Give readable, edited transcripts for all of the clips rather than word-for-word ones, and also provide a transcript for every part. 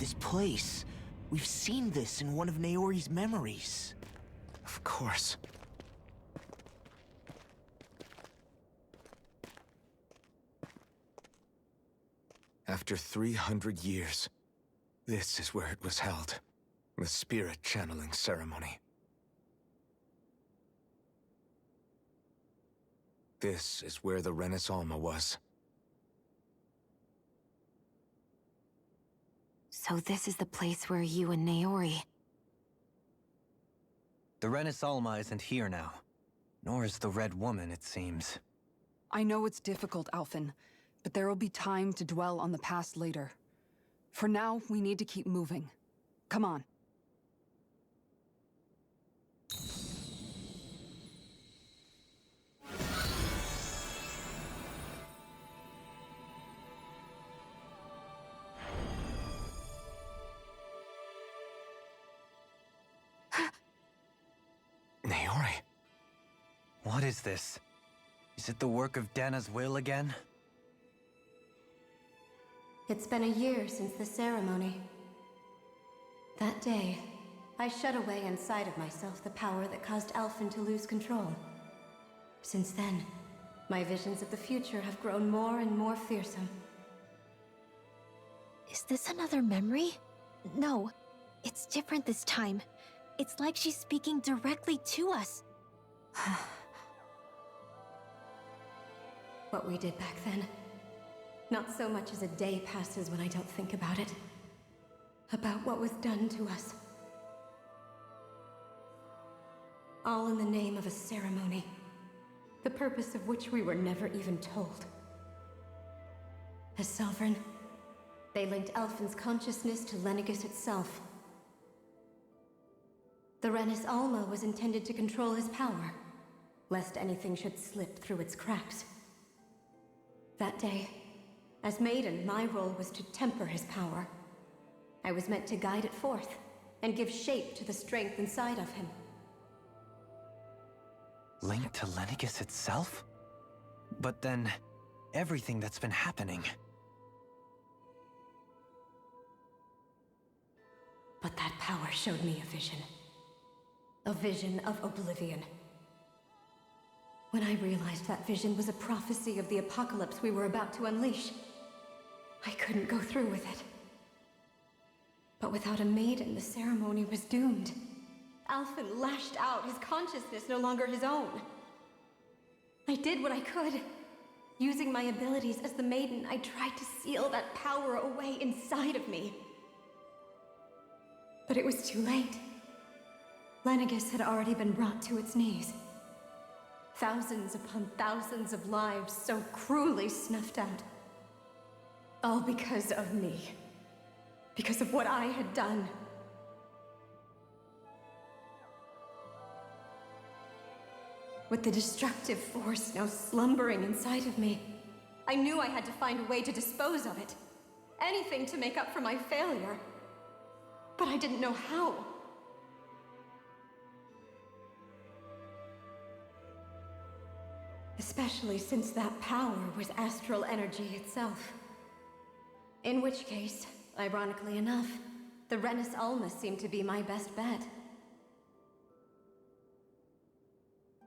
this place. We've seen this in one of Naori's memories. Of course. After 300 years, this is where it was held. The spirit channeling ceremony. This is where the Renis Alma was. So this is the place where you and Naori... The Renis Alma isn't here now. Nor is the Red Woman, it seems. I know it's difficult, Alphen, but there will be time to dwell on the past later. For now, we need to keep moving. Come on. Naori? What is this? Is it the work of Dana's will again? It's been a year since the ceremony. That day, I shut away inside of myself the power that caused Alphen to lose control. Since then, my visions of the future have grown more and more fearsome. Is this another memory? No, it's different this time. It's like she's speaking directly to us. What we did back then. Not so much as a day passes when I don't think about it. About what was done to us. All in the name of a ceremony. The purpose of which we were never even told. As Sovereign, they linked Alphen's consciousness to Lenegis itself. The Renis Alma was intended to control his power, lest anything should slip through its cracks. That day, as Maiden, my role was to temper his power. I was meant to guide it forth, and give shape to the strength inside of him. Linked to Lenegis itself? But then, everything that's been happening... But that power showed me a vision. A vision of oblivion. When I realized that vision was a prophecy of the apocalypse we were about to unleash, I couldn't go through with it. But without a maiden, the ceremony was doomed. Alphen lashed out, his consciousness no longer his own. I did what I could. Using my abilities as the maiden, I tried to seal that power away inside of me. But it was too late. Lenegis had already been brought to its knees. Thousands upon thousands of lives so cruelly snuffed out. All because of me. Because of what I had done. With the destructive force now slumbering inside of me, I knew I had to find a way to dispose of it. Anything to make up for my failure. But I didn't know how. Especially since that power was astral energy itself. In which case, ironically enough, the Renis Alma seemed to be my best bet.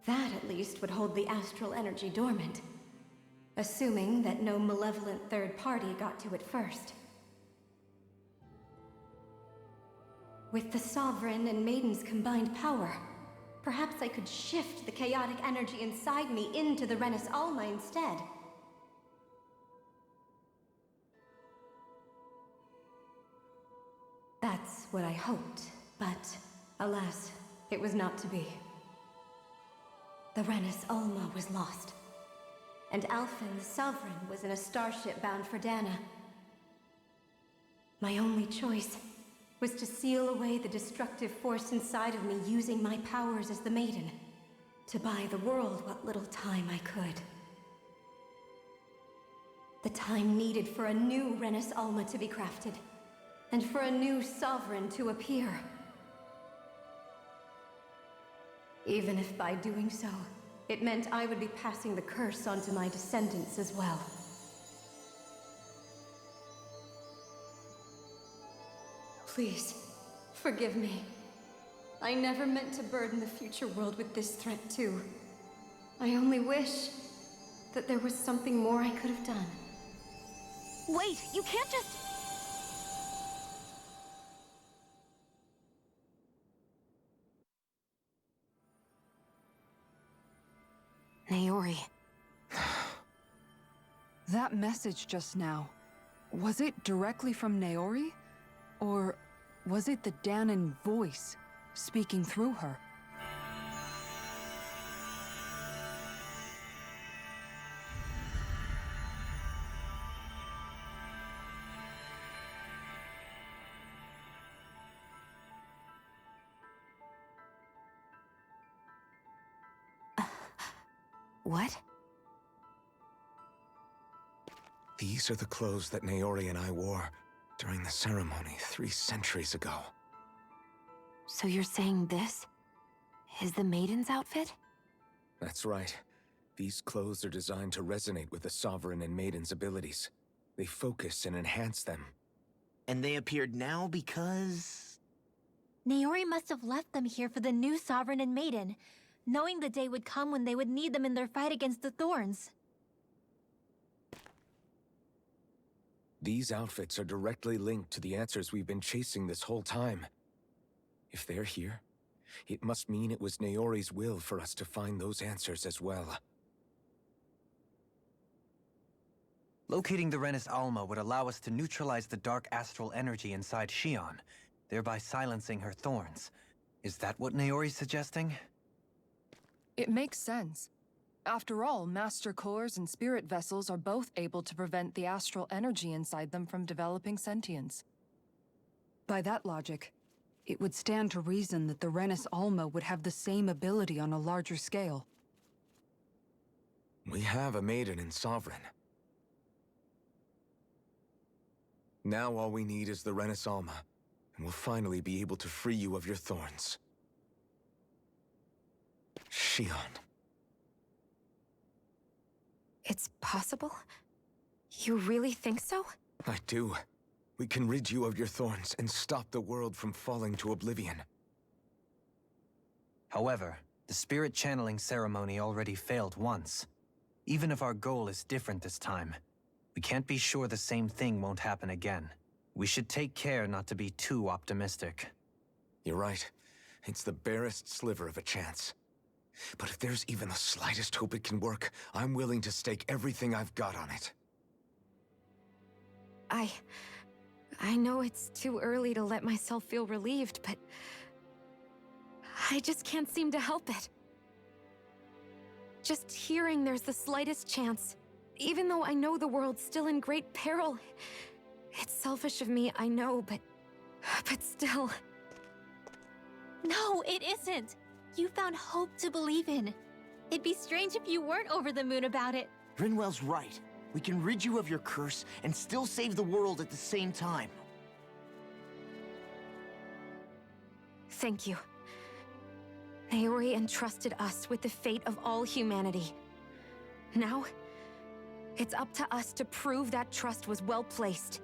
That, at least, would hold the astral energy dormant. Assuming that no malevolent third party got to it first. With the Sovereign and Maiden's combined power, perhaps I could shift the chaotic energy inside me into the Renis Alma instead. That's what I hoped, but alas, it was not to be. The Renis Alma was lost, and Alphen the Sovereign was in a starship bound for Dana. My only choice was to seal away the destructive force inside of me using my powers as the Maiden, to buy the world what little time I could. The time needed for a new Renis Alma to be crafted, and for a new Sovereign to appear. Even if by doing so, it meant I would be passing the curse onto my descendants as well. Please, forgive me. I never meant to burden the future world with this threat too. I only wish that there was something more I could have done. Wait, you can't just... Naori. That message just now, was it directly from Naori? Or was it the Danon voice speaking through her? What? These are the clothes that Naori and I wore during the ceremony 3 centuries ago. So you're saying this is the maiden's outfit? That's right. These clothes are designed to resonate with the Sovereign and Maiden's abilities. They focus and enhance them. And they appeared now because... Naori must have left them here for the new Sovereign and Maiden, knowing the day would come when they would need them in their fight against the Thorns. These outfits are directly linked to the answers we've been chasing this whole time. If they're here, it must mean it was Naori's will for us to find those answers as well. Locating the Renis Alma would allow us to neutralize the dark astral energy inside Shion, thereby silencing her thorns. Is that what Naori's suggesting? It makes sense. After all, Master Cores and Spirit Vessels are both able to prevent the astral energy inside them from developing sentience. By that logic, it would stand to reason that the Renis Alma would have the same ability on a larger scale. We have a Maiden and Sovereign. Now all we need is the Renis Alma, and we'll finally be able to free you of your thorns. Shion. It's possible? You really think so? I do. We can rid you of your thorns and stop the world from falling to oblivion. However, the spirit channeling ceremony already failed once. Even if our goal is different this time, we can't be sure the same thing won't happen again. We should take care not to be too optimistic. You're right. It's the barest sliver of a chance. But if there's even the slightest hope it can work, I'm willing to stake everything I've got on it. I know it's too early to let myself feel relieved, but... I just can't seem to help it. Just hearing there's the slightest chance, even though I know the world's still in great peril. It's selfish of me, I know, but still... No, it isn't! You found hope to believe in. It'd be strange if you weren't over the moon about it. Rinwell's right. We can rid you of your curse and still save the world at the same time. Thank you. Naori entrusted us with the fate of all humanity. Now, it's up to us to prove that trust was well placed.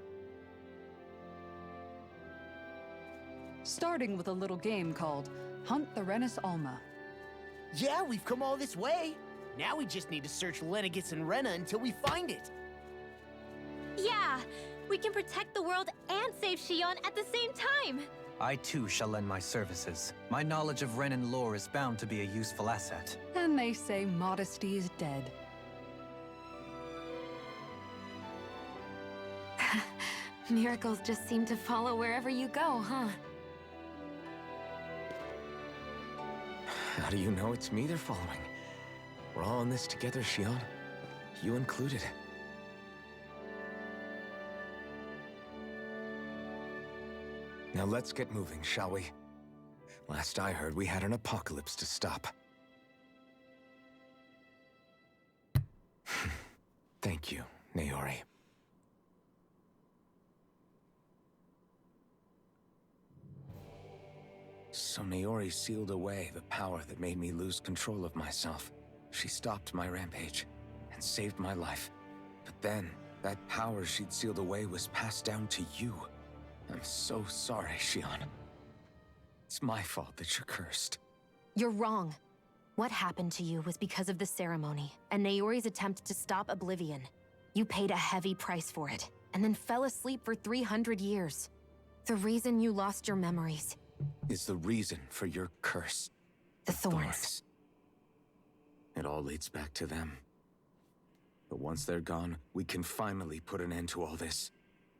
Starting with a little game called Hunt the Renis Alma. Yeah, we've come all this way. Now we just need to search Lenegis and Rena until we find it. Yeah! We can protect the world and save Shion at the same time! I too shall lend my services. My knowledge of Renan lore is bound to be a useful asset. And they say modesty is dead. Miracles just seem to follow wherever you go, huh? How do you know it's me they're following? We're all in this together, Shion. You included. Now let's get moving, shall we? Last I heard, we had an apocalypse to stop. Thank you, Naori. So Naori sealed away the power that made me lose control of myself. She stopped my rampage and saved my life. But then, that power she'd sealed away was passed down to you. I'm so sorry, Shion. It's my fault that you're cursed. You're wrong. What happened to you was because of the ceremony, and Naori's attempt to stop Oblivion. You paid a heavy price for it, and then fell asleep for 300 years. The reason you lost your memories is the reason for your curse. The thorns. It all leads back to them. But once they're gone, we can finally put an end to all this.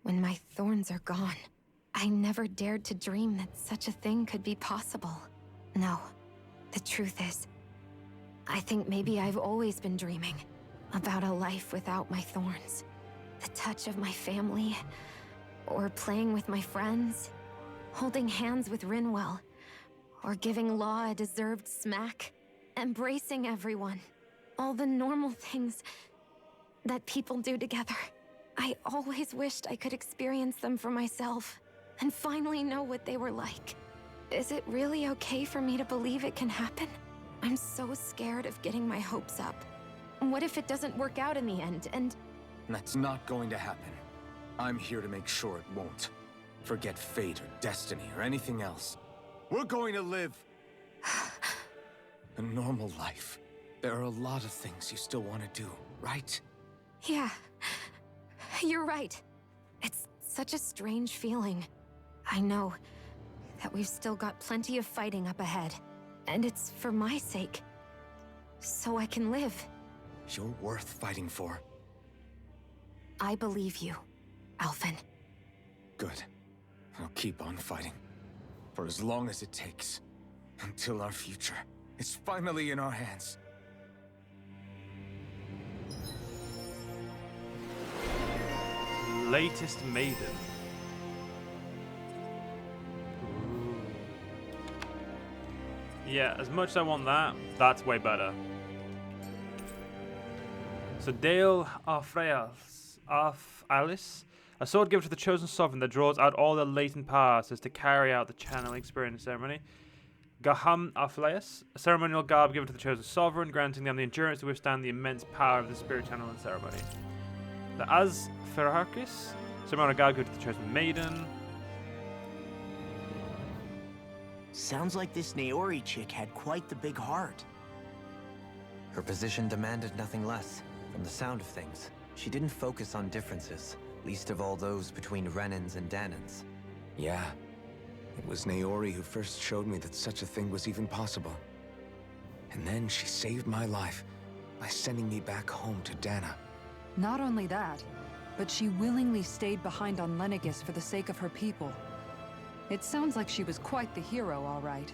When my thorns are gone, I never dared to dream that such a thing could be possible. No, the truth is, I think maybe I've always been dreaming about a life without my thorns. The touch of my family, or playing with my friends, holding hands with Rinwell, or giving Law a deserved smack, embracing everyone. All the normal things that people do together. I always wished I could experience them for myself, and finally know what they were like. Is it really okay for me to believe it can happen? I'm so scared of getting my hopes up. What if it doesn't work out in the end, and... That's not going to happen. I'm here to make sure it won't. Forget fate or destiny or anything else. We're going to live a normal life. There are a lot of things you still want to do, right? Yeah, you're right. It's such a strange feeling. I know that we've still got plenty of fighting up ahead, and it's for my sake, so I can live. You're worth fighting for. I believe you, Alphen. Good. I'll keep on fighting. For as long as it takes. Until our future is finally in our hands. Latest Maiden. Ooh. Yeah, as much as I want that, that's way better. So Dale Alice, a sword given to the chosen sovereign that draws out all the latent powers as to carry out the channeling experience ceremony. Gaham Afleus, a ceremonial garb given to the chosen sovereign, granting them the endurance to withstand the immense power of the spirit channeling ceremony. The Asferharkis, ceremonial garb given to the chosen maiden. Sounds like this Naori chick had quite the big heart. Her position demanded nothing less. From the sound of things, she didn't focus on differences, least of all those between Renans and Danans. Yeah. It was Naori who first showed me that such a thing was even possible. And then she saved my life by sending me back home to Dana. Not only that, but she willingly stayed behind on Lenegis for the sake of her people. It sounds like she was quite the hero, all right.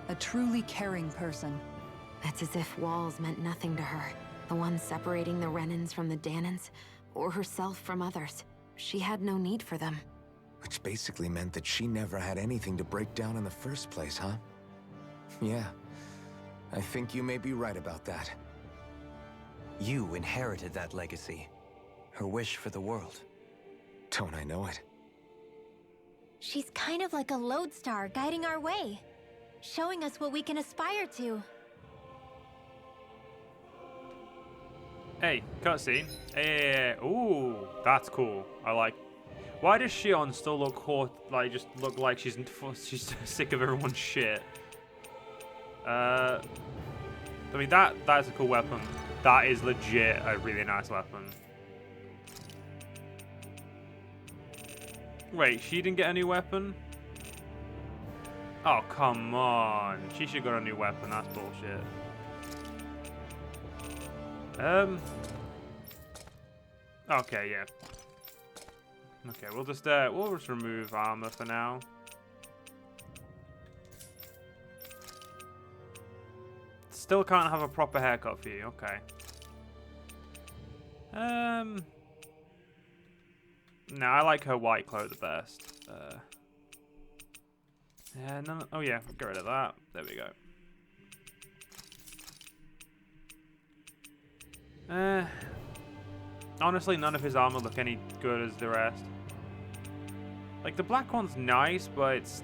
A truly caring person. It's as if walls meant nothing to her. The one separating the Renans from the Danans, or herself from others. She had no need for them. Which basically meant that she never had anything to break down in the first place, huh? Yeah. I think you may be right about that. You inherited that legacy. Her wish for the world. Don't I know it? She's kind of like a lodestar guiding our way, showing us what we can aspire to. Hey, cutscene. Hey, ooh, that's cool. I like. Why does Shion still look like she's sick of everyone's shit? I mean that's a cool weapon. That is legit a really nice weapon. Wait, she didn't get a new weapon? Oh, come on. She should have got a new weapon. That's bullshit. Okay, yeah. Okay, we'll just remove armor for now. Still can't have a proper haircut for you. Okay. No, I like her white cloak the best. Yeah, no, oh yeah, get rid of that. There we go. Honestly, none of his armor look any good as the rest. Like, the black one's nice, but it's...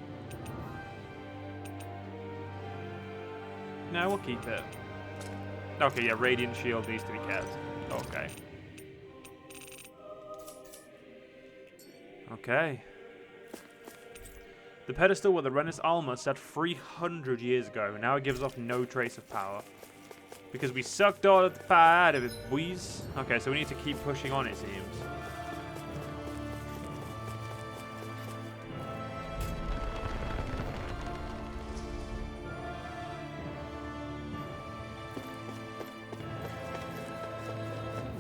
No, we'll keep it. Okay, yeah, Radiant Shield needs to be kept. Okay. Okay. The pedestal where the Renis Alma sat 300 years ago. Now it gives off no trace of power. Because we sucked all of the power out of it, boys. Okay, so we need to keep pushing on, it seems.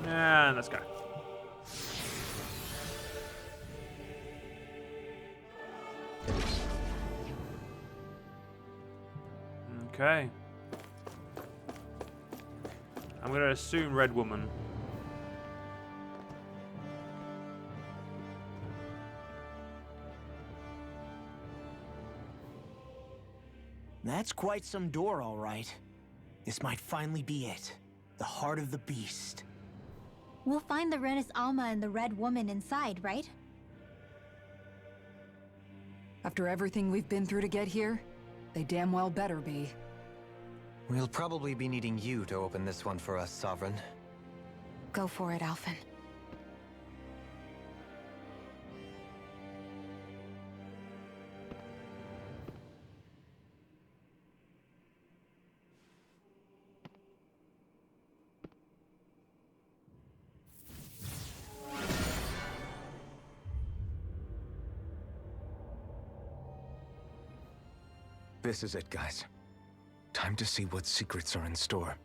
And let's go. Okay. I'm gonna assume Red Woman. That's quite some door, all right. This might finally be it. The heart of the beast. We'll find the Renis Alma and the Red Woman inside, right? After everything we've been through to get here, they damn well better be. We'll probably be needing you to open this one for us, Sovereign. Go for it, Alphen. This is it, guys. Time to see what secrets are in store.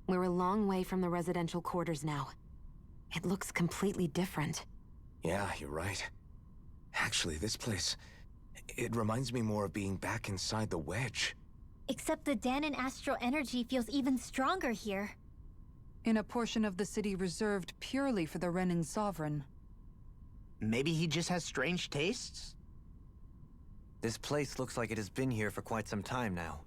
We're a long way from the residential quarters now. It looks completely different. Yeah, you're right. Actually, this place... it reminds me more of being back inside the wedge. Except the Danon astral energy feels even stronger here. In a portion of the city reserved purely for the Renin Sovereign. Maybe he just has strange tastes? This place looks like it has been here for quite some time now.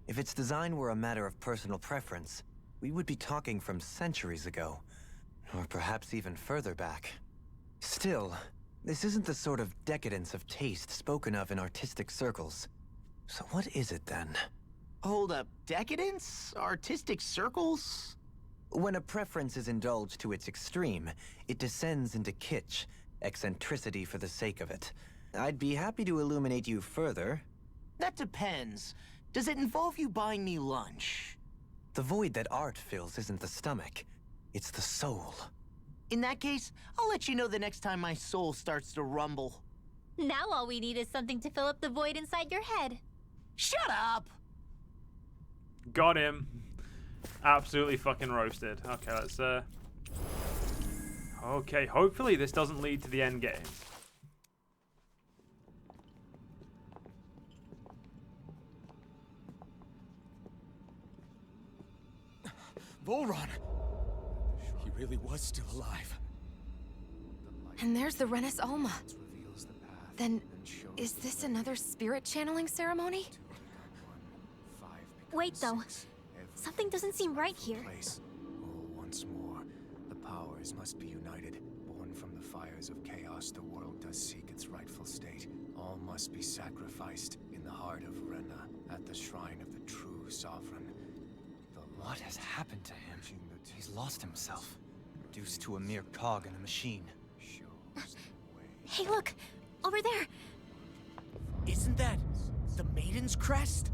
If its design were a matter of personal preference, we would be talking from centuries ago. Or perhaps even further back. Still, this isn't the sort of decadence of taste spoken of in artistic circles. So what is it then? Hold up, decadence? Artistic circles? When a preference is indulged to its extreme, it descends into kitsch, eccentricity for the sake of it. I'd be happy to illuminate you further. That depends. Does it involve you buying me lunch? The void that art fills isn't the stomach, it's the soul. In that case, I'll let you know the next time my soul starts to rumble. Now all we need is something to fill up the void inside your head. Shut up! Got him. Absolutely fucking roasted. Okay, let's okay, hopefully this doesn't lead to the end game. Volron! He really was still alive. And there's the Renis Alma. Then, is this another spirit channeling ceremony? Wait, though. Something doesn't seem right here. Oh, once more, the powers must be united. Born from the fires of chaos, the world does seek its rightful state. All must be sacrificed in the heart of Rena, at the shrine of the true sovereign. What has happened to him? He's lost himself, reduced to a mere cog in a machine. Hey, look! Over there! Isn't that the Maiden's crest?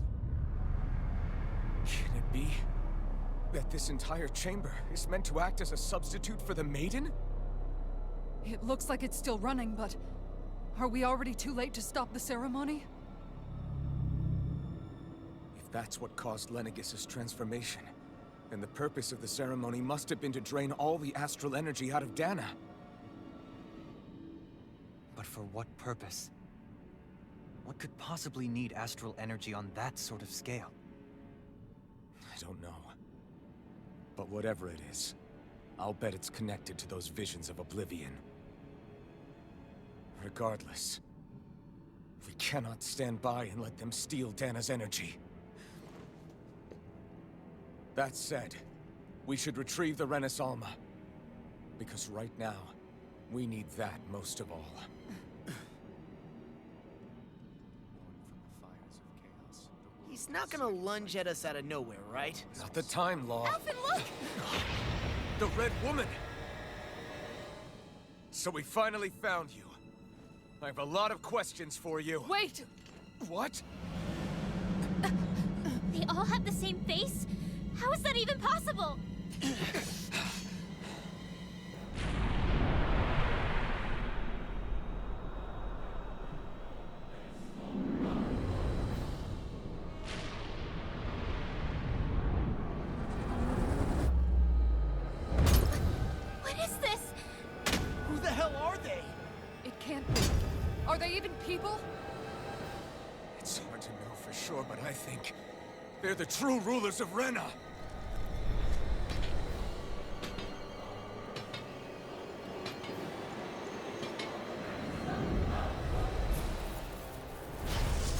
Can it be that this entire chamber is meant to act as a substitute for the Maiden? It looks like it's still running, but... are we already too late to stop the ceremony? If that's what caused Lenegis' transformation, then the purpose of the ceremony must have been to drain all the astral energy out of Dana. But for what purpose? What could possibly need astral energy on that sort of scale? I don't know. But whatever it is, I'll bet it's connected to those visions of oblivion. Regardless, we cannot stand by and let them steal Dana's energy. That said, we should retrieve the Renis Alma. Because right now, we need that most of all. He's not gonna lunge at us out of nowhere, right? Not the time, Law. Alphen, look! The Red Woman! So we finally found you. I have a lot of questions for you. Wait! What? They all have the same face? How is that even possible? What is this? Who the hell are they? It can't be. Are they even people? It's hard to know for sure, but I think they're the true rulers of Rena.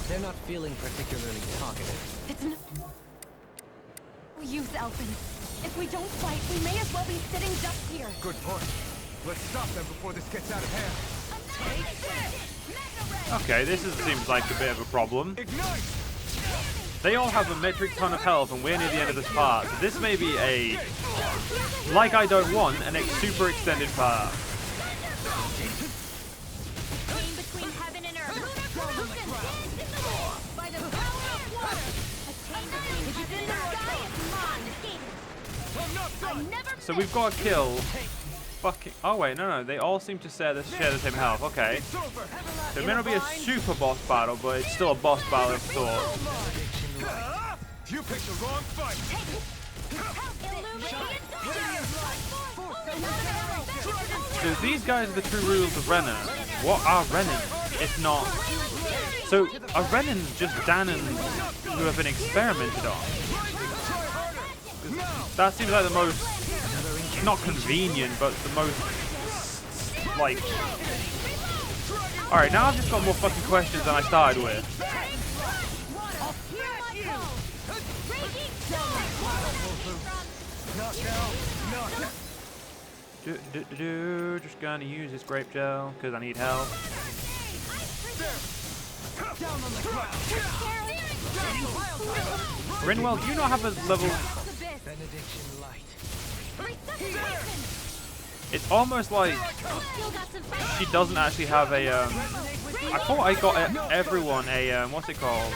They're not feeling particularly talkative. It's no use, Alphen. If we don't fight, we may as well be sitting ducks here. Good point. Let's stop them before this gets out of hand. Okay, seems like a bit of a problem. Ignite! They all have a metric ton of health, and we're near the end of this part. So this may be a, like I don't want, super extended part. Between heaven and earth. By the power of water. Between the sky and beyond. So we've got to kill. Fucking. Oh wait, no. They all seem to share the same health. Okay. So it may not be a super boss battle, but it's still a boss battle of sorts. You picked the wrong fight! So these guys are the true rulers of Rena. What are Renans? If not... So are Renans just Danans who have been experimented on? That seems like the most... not convenient, but the most... like... Alright, now I've just got more fucking questions than I started with. Just gonna use this grape gel because I need help. Rinwell, do you not have a level? It's almost like she doesn't actually have a. I thought I got everyone a. What's it called?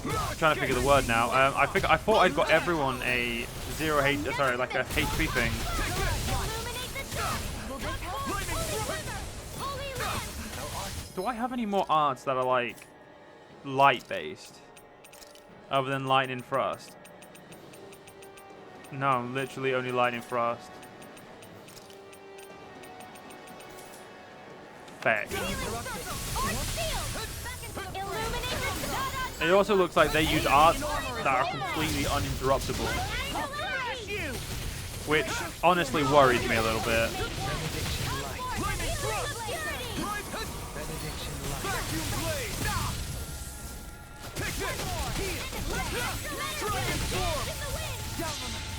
I'm trying to figure the word now. I thought I'd got everyone a like a HP thing. Do I have any more arts that are like light based, other than lightning frost? No, literally only lightning frost. Fact. It also looks like they use arts that are completely uninterruptible, which honestly worries me a little bit.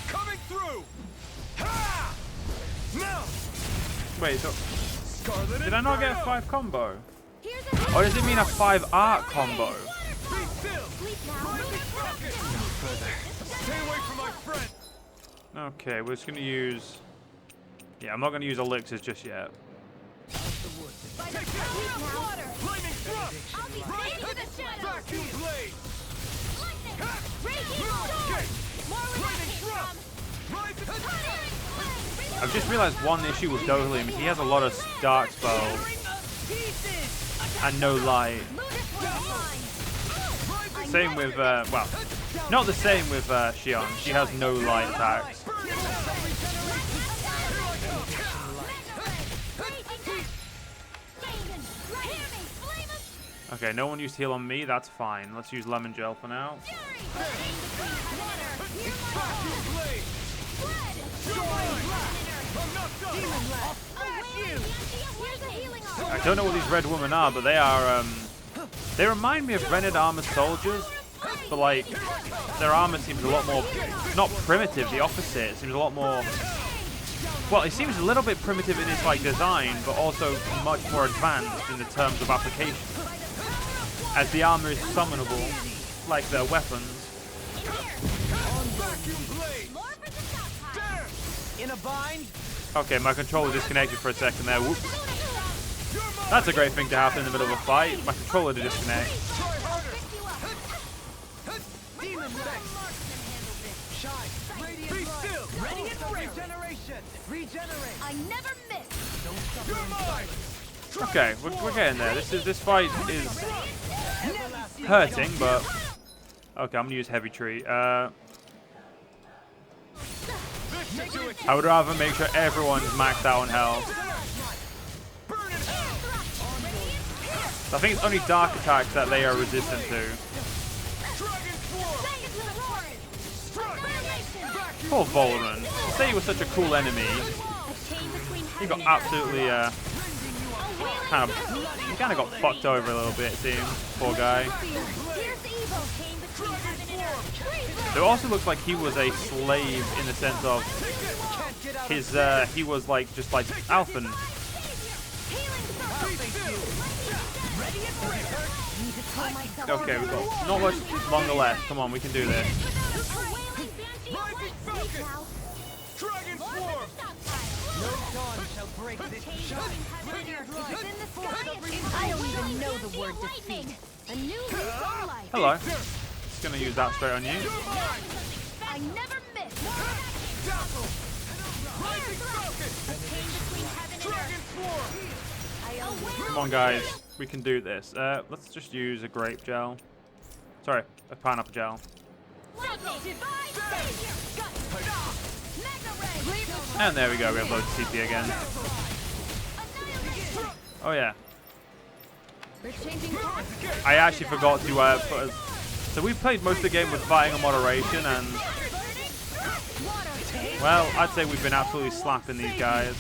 Coming through! Wait, so did I not get a 5 combo? Or does it mean a 5 art combo? Okay, we're just gonna use. Yeah, I'm not gonna use elixirs just yet. I've just realized one issue with Dohalim. He has a lot of dark spells and no light. Same with, well, not the same with Xion. She has no light attacks. Okay, no one used heal on me. That's fine. Let's use lemon gel for now. I don't know what these red women are, but they are, they remind me of Renard armored soldiers, but like, their armor seems a lot more, not primitive, the opposite. It seems a lot more, well, it seems a little bit primitive in its like design, but also much more advanced in the terms of application. as the armor is summonable, like their weapons. In a bind? Okay, my controller disconnected for a second there. Whoops. That's a great thing to happen in the middle of a fight. My controller to disconnect. I never miss. Okay, we're getting there. This fight is hurting, but okay. I'm gonna use heavy tree. I would rather make sure everyone's maxed out on health. I think it's only dark attacks that they are resistant to. Poor Volran. Say he was such a cool enemy. He got absolutely kind of got fucked over a little bit, it seems. Poor guy. It also looks like he was a slave in the sense of his he was like just like Alphen. Okay, we've got not much longer left. Come on, we can do this. I don't even know the word defeat. A new lease on life. Hello. Just gonna use that straight on you. I never miss. Come on, guys. We can do this. Let's just use a grape gel. Sorry, a pineapple gel. And there we go. We have loads of CP again. Oh yeah. I actually forgot to put us. So we played most of the game with fighting and moderation, and well, I'd say we've been absolutely slapping these guys.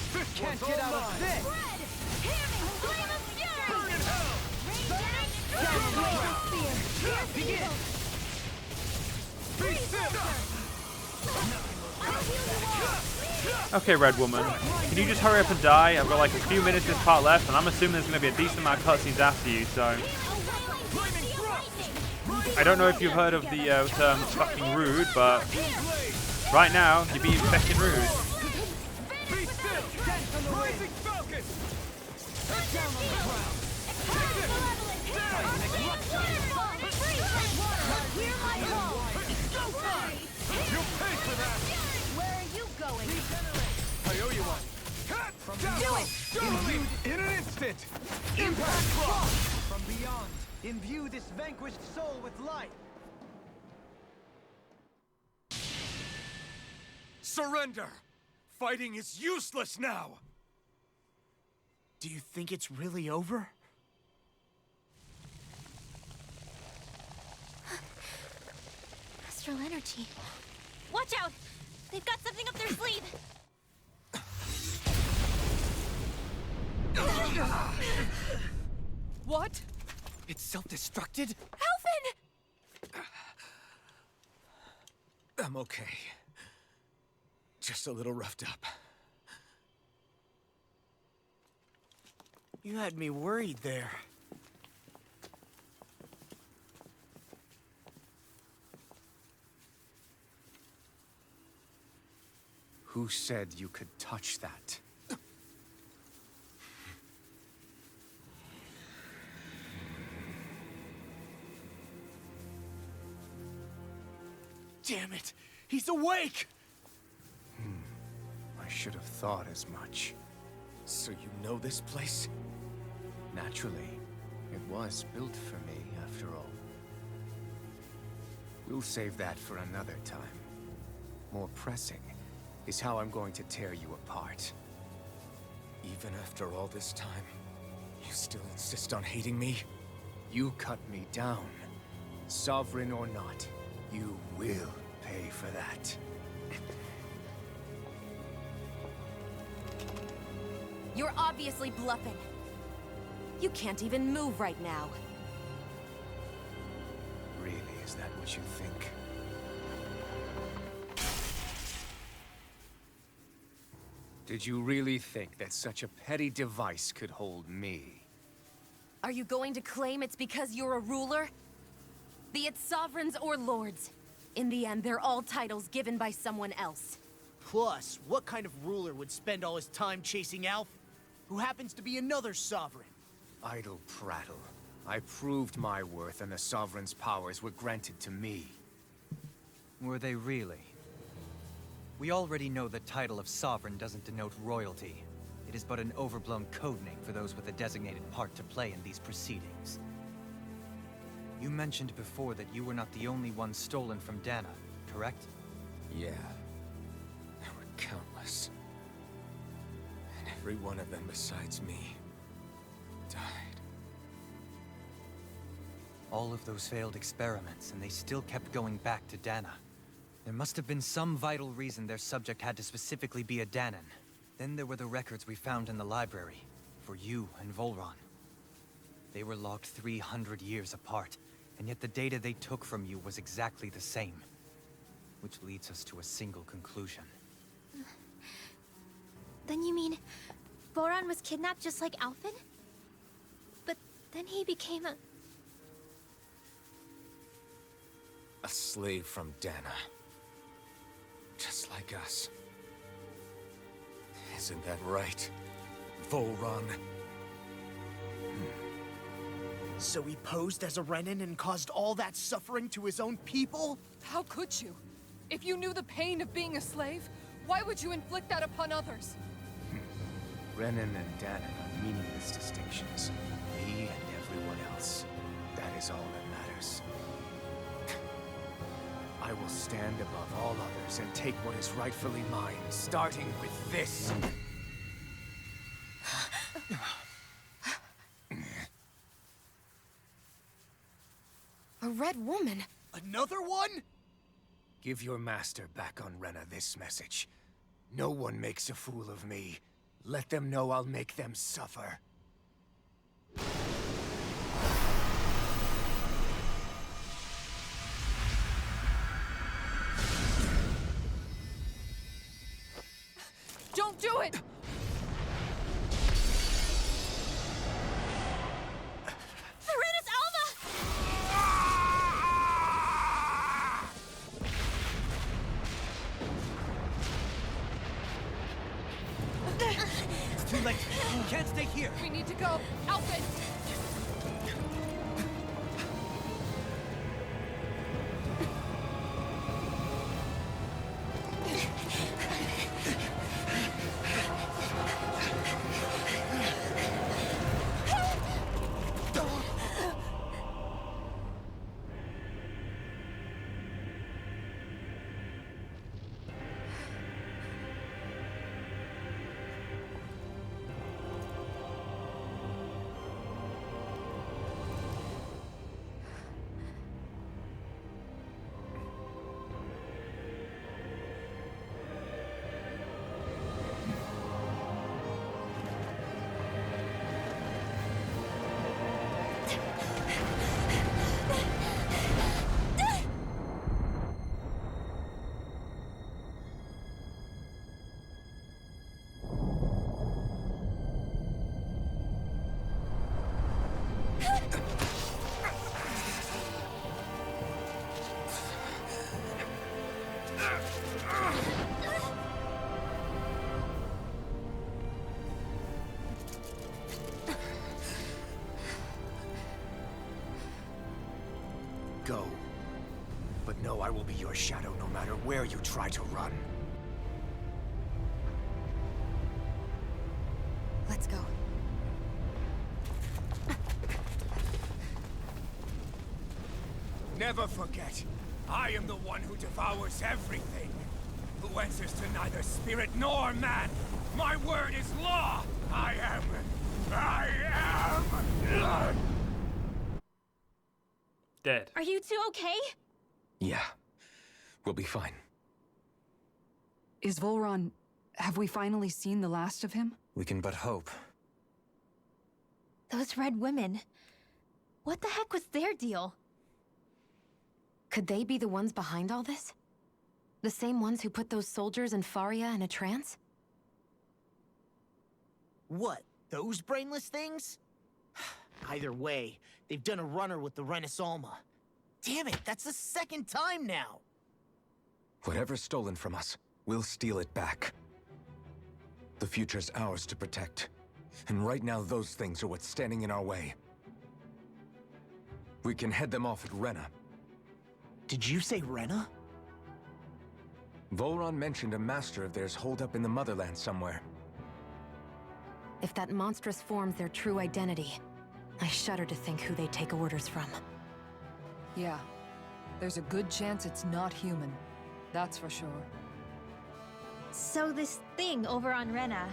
Okay, Red Woman, can you just hurry up and die? I've got like a few minutes of this part left, and I'm assuming there's going to be a decent amount of cutscenes after you, so... I don't know if you've heard of the term fucking rude, but right now, you're being fucking rude. I owe you one. In an instant! Impact block! From beyond, imbue this vanquished soul with life. Surrender! Fighting is useless now! Do you think it's really over? Astral energy. Watch out! They've got something up their sleeve. What? It's self-destructed? Alphen! I'm okay. Just a little roughed up. You had me worried there. Who said you could touch that? Damn it! He's awake! I should have thought as much. So you know this place? Naturally, it was built for me, after all. We'll save that for another time. More pressing is how I'm going to tear you apart. Even after all this time, you still insist on hating me? You cut me down. Sovereign or not, you will pay for that. You're obviously bluffing. You can't even move right now. Really, is that what you think? Did you really think that such a petty device could hold me? Are you going to claim it's because you're a ruler? Be it sovereigns or lords. In the end, they're all titles given by someone else. Plus, what kind of ruler would spend all his time chasing Alf, who happens to be another sovereign? Idle prattle. I proved my worth and the Sovereign's powers were granted to me. Were they really? We already know the title of Sovereign doesn't denote royalty. It is but an overblown codename for those with a designated part to play in these proceedings. You mentioned before that you were not the only one stolen from Dana, correct? Yeah. There were countless. And every one of them besides me died. All of those failed experiments, and they still kept going back to Dana. There must have been some vital reason their subject had to specifically be a Danan. Then there were the records we found in the library, for you and Volron. They were logged 300 years apart, and yet the data they took from you was exactly the same. Which leads us to a single conclusion. Then you mean Voron was kidnapped just like Alphen? But then he became a... A slave from Dana. Just like us. Isn't that right, Volron? So he posed as a Renan and caused all that suffering to his own people? How could you? If you knew the pain of being a slave, why would you inflict that upon others? Renan and Danan are meaningless distinctions. Me and everyone else. That is all that matters. I will stand above all others and take what is rightfully mine, starting with this. A red woman? Another one? Give your master back on Rena this message. No one makes a fool of me. Let them know I'll make them suffer. Don't do it! Serenus Alva! It's too late. You can't stay here. We need to go. Alphen! Go. But know I will be your shadow no matter where you try to run. Let's go. Never forget, I am the one who devours everything. Who answers to neither spirit nor man. My word is law. I am... Dead. Are you two okay? Yeah. We'll be fine. Is Volron... have we finally seen the last of him? We can but hope. Those red women. What the heck was their deal? Could they be the ones behind all this? The same ones who put those soldiers in Faria in a trance? What, those brainless things? Either way, they've done a runner with the Renis Alma. Damn it, that's the second time now! Whatever's stolen from us, we'll steal it back. The future's ours to protect. And right now, those things are what's standing in our way. We can head them off at Rena. Did you say Rena? Volron mentioned a master of theirs holed up in the motherland somewhere. If that monstrous form's their true identity, I shudder to think who they take orders from. Yeah. There's a good chance it's not human. That's for sure. So this thing over on Rena,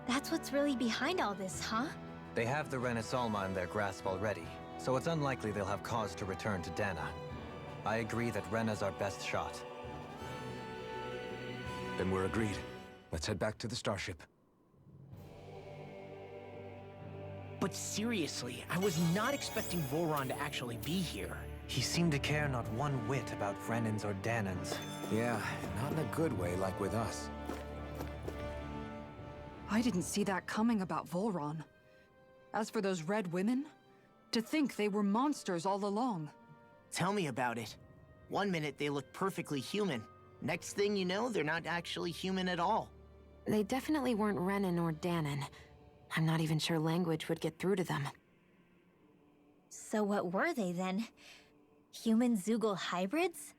that's what's really behind all this, huh? They have the Renis Alma in their grasp already, so it's unlikely they'll have cause to return to Dana. I agree that Rena's our best shot. Then we're agreed. Let's head back to the starship. But seriously, I was not expecting Volron to actually be here. He seemed to care not one whit about Renans or Danans. Yeah, not in a good way like with us. I didn't see that coming about Volron. As for those red women, to think they were monsters all along. Tell me about it. One minute they look perfectly human. Next thing you know, they're not actually human at all. They definitely weren't Renan or Danan. I'm not even sure language would get through to them. So what were they then? Human Zoogle hybrids?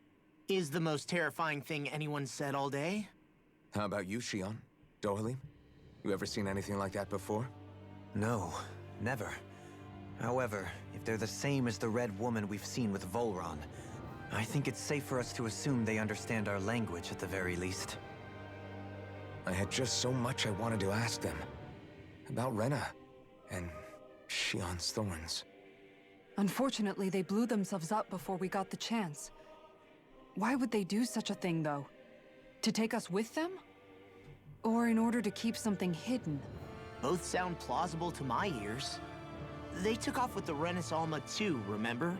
Is the most terrifying thing anyone said all day? How about you, Shion? Dohalim? You ever seen anything like that before? No, never. However, if they're the same as the Red Woman we've seen with Volron, I think it's safe for us to assume they understand our language at the very least. I had just so much I wanted to ask them. About Rena, and Shion's thorns. Unfortunately, they blew themselves up before we got the chance. Why would they do such a thing, though? To take us with them? Or in order to keep something hidden? Both sound plausible to my ears. They took off with the Renis Alma too, remember?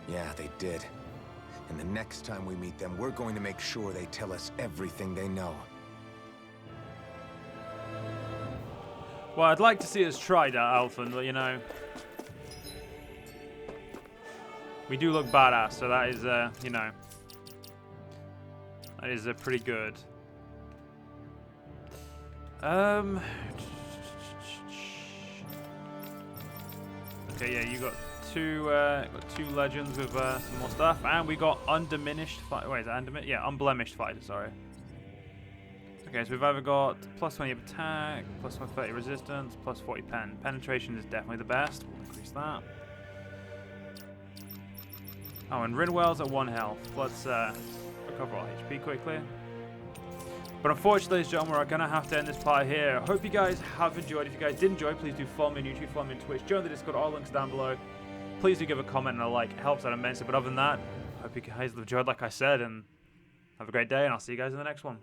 Yeah, they did. And the next time we meet them, we're going to make sure they tell us everything they know. Well, I'd like to see us try that, Alphen, but you know, we do look badass, so that is, you know, that is pretty good. Okay, yeah, you got two legends with some more stuff, and we got undiminished fight. Wait, is that undiminished? Yeah, unblemished fighter. Sorry. Okay, so we've either got plus 20 attack, plus 130 resistance, plus 40 pen. Penetration is definitely the best. We'll increase that. Oh, and Ridwell's at 1 health. Let's recover our HP quickly. But unfortunately, ladies and gentlemen, we're going to have to end this part here. I hope you guys have enjoyed. If you guys did enjoy, please do follow me on YouTube, follow me on Twitch, join the Discord, all links down below. Please do give a comment and a like. It helps out immensely. But other than that, I hope you guys have enjoyed, like I said, and have a great day, and I'll see you guys in the next one.